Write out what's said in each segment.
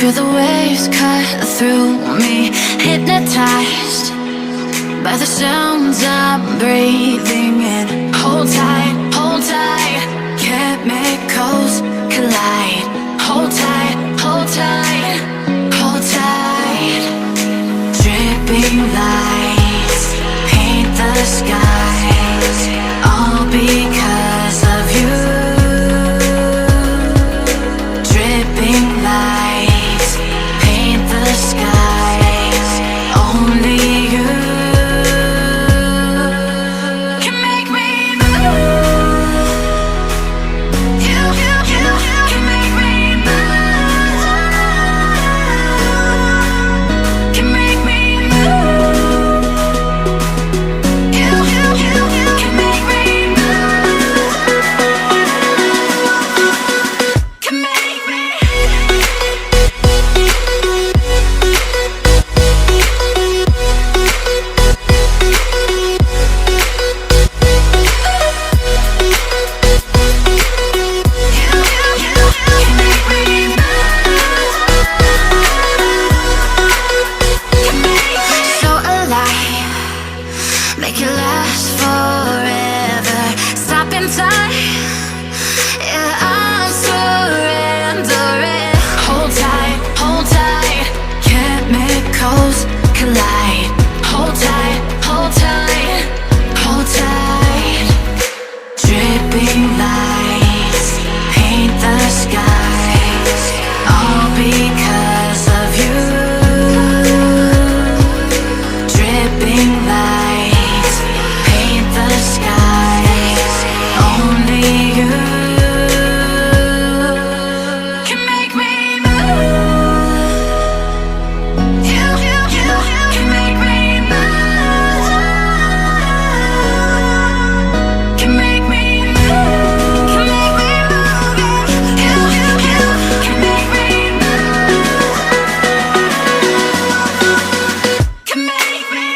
Feel the waves cut through me, hypnotized by the sounds I'm breathing in. Hold tight, hold tight, chemicals collide. Hold tight, hold tight, hold tight. Dripping lights paint the skies, all because of you. Dripping lights paint the skies, only you can make me move. You can make me move. Can make me move. You can make me move. Can make me. So alive, make it last forever. Stop in time, yeah, I'm surrendering. Hold tight, chemicals collide. Hold tight, hold tight, hold tight. Dripping lights paint the skies, all because of you. Dripping lights paint the skies, only you can make me move. You can make me move. Can make me move. Can make me move. You can make me move. Can make me.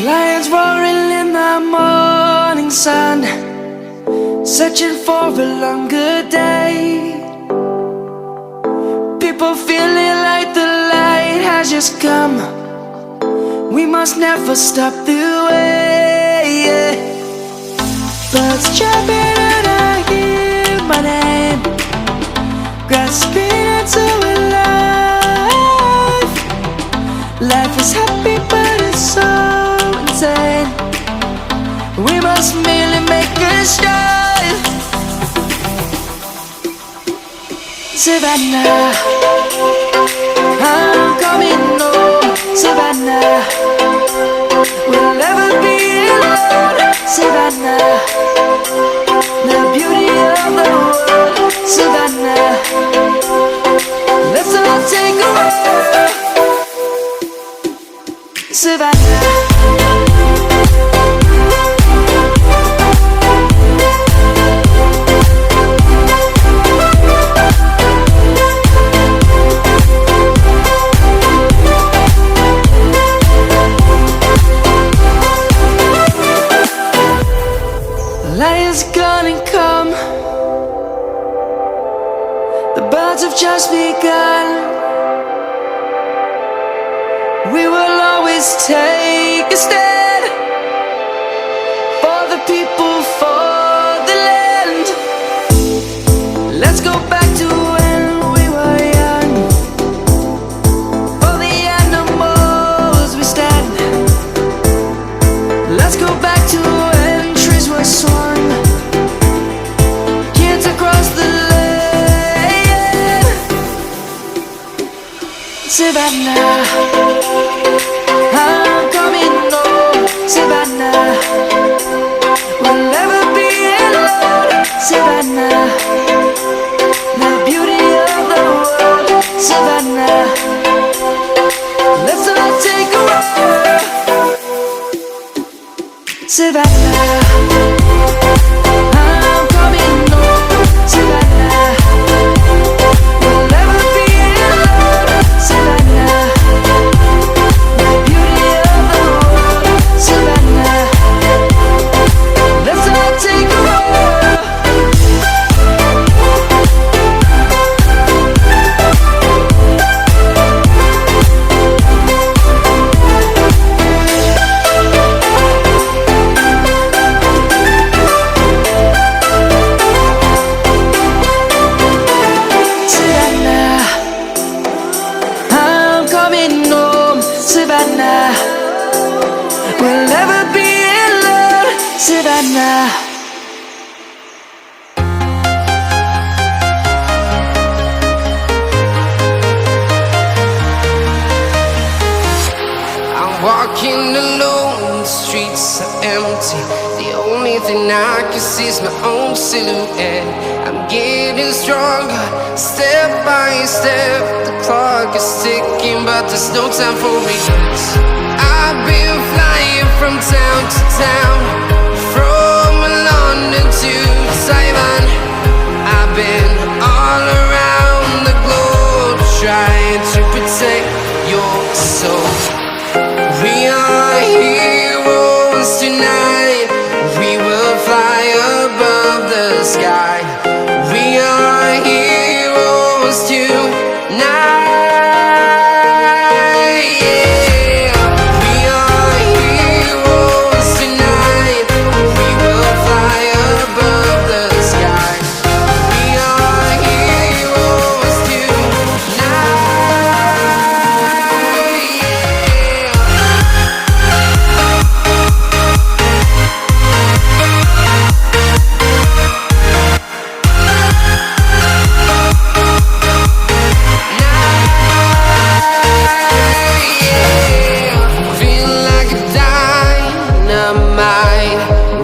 Lions roaring in the morning sun, searching for a longer day. People feeling like the light has just come. We must never stop the way. Birds chirping and I hear my name, grasping into a life. Life is happy but it's so insane. We must merely make a strive. Savannah, I'm coming home. Savannah, we'll never be alone. Savannah, the beauty of the world. Savannah, let's all take a walk. Savannah. Lion's gonna come. The birds have just begun. We will always take a stand for the people, for the land. Let's go back to Savannah, I'm coming home, Savannah. We'll never be alone, Savannah. The beauty of the world, Savannah. Let's all take a walk, Savannah. I'm coming home, Savannah. We'll never be alone, Savannah. The beauty of the world, Savannah. Let's all take a walk. Savannah, I'm coming home, Savannah. We'll never be alone, Savannah. I'm walking alone, the streets are empty. The only thing I can see is my own silhouette. I'm getting stronger, step by step. The clock is ticking, but there's no time for regrets. I've been flying from town to town, from London to Taiwan. I've been all around the globe, trying to protect your soul. We are heroes tonight. We will fly above the sky. We are heroes tonight. Yeah. We are heroes tonight. We will fly above the sky. We are heroes tonight. Feel like a dynamite,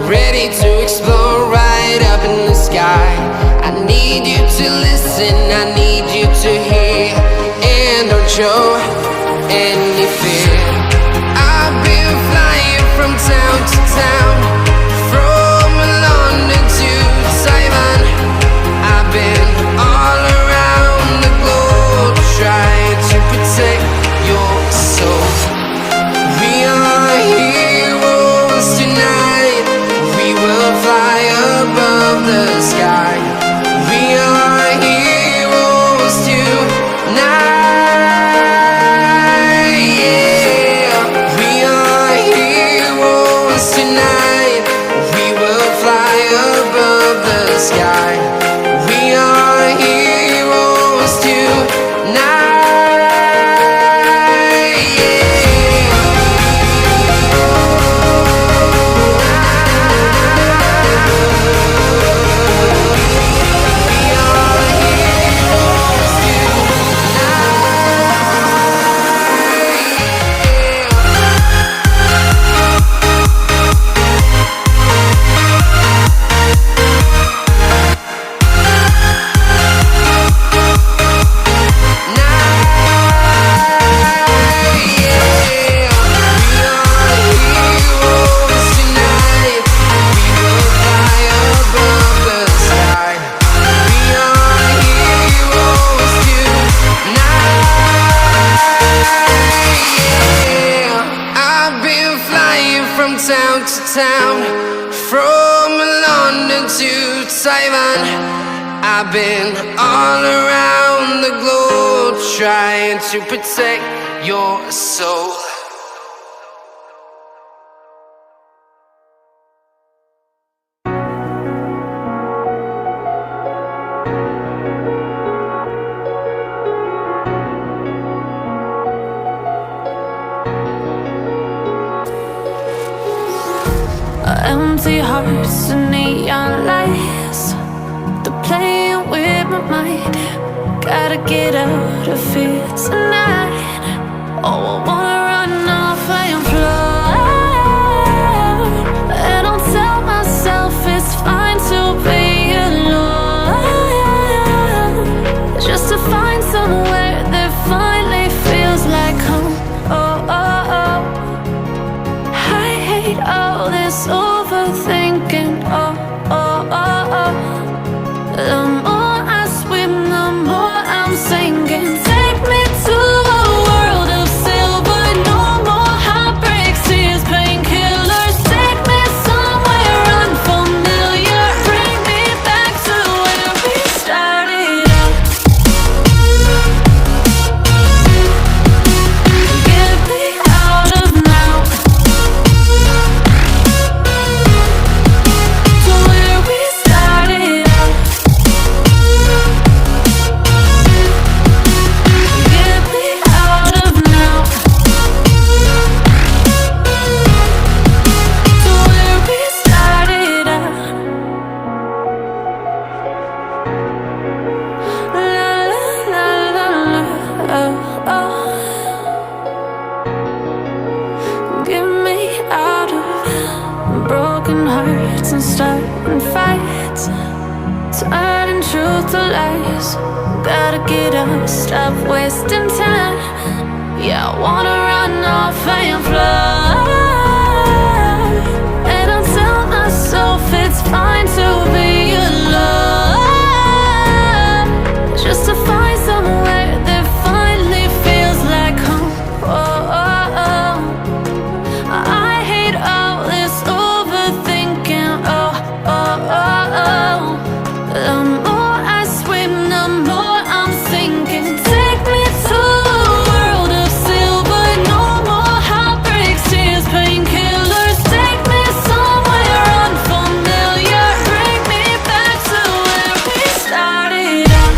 ready to explode right up in the sky. I need you to listen, I need you to hear, and don't show any fear. I've been flying from town to town, from London to Taiwan. I've been all around the globe, trying to protect your soul. We are heroes tonight. We will fly above the sky. We are heroes tonight. Yeah. We are heroes tonight. We will fly above the sky. We are heroes tonight. Town to town, from London to Taiwan. I've been all around the globe, trying to protect your soul. Empty hearts and neon lights, they're playing with my mind. Gotta get out of here tonight. Get me out of broken hearts and starting fights, turning truth to lies. Gotta get up, stop wasting time. Yeah, I wanna run off and fly. And I'll tell myself it's fine to be alone, just to find somewhere that finally feels like home. Oh, oh, oh. I hate all this overthinking. Oh, oh, oh, oh. The more I swim, the more I'm sinking. Take me to a world of silver. No more heartbreaks, tears, painkillers. Take me somewhere unfamiliar. Bring me back to where we started out.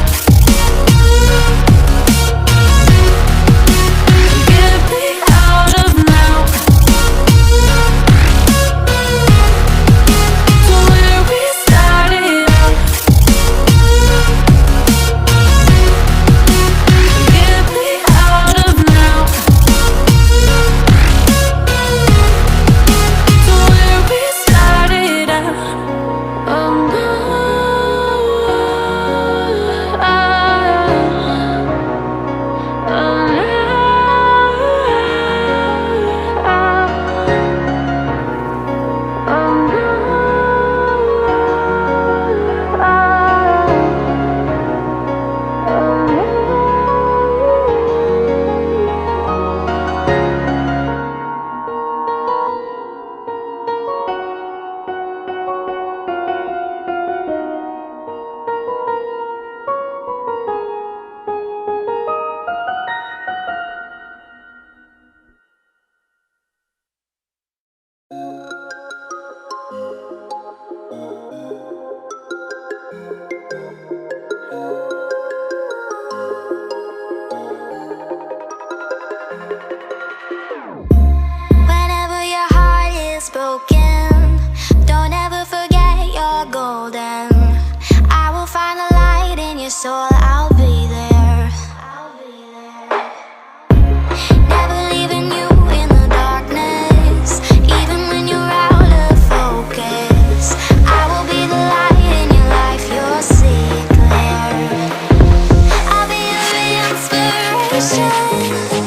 Get me out of now, to where we started out. Get me out of now, to where we started out. Oh no, whenever your heart is broken, don't ever forget you're golden. I will find a light in your soul, I'll be there. Never leaving you in the darkness, even when you're out of focus. I will be the light in your life, you'll see it clear. I'll be your inspiration.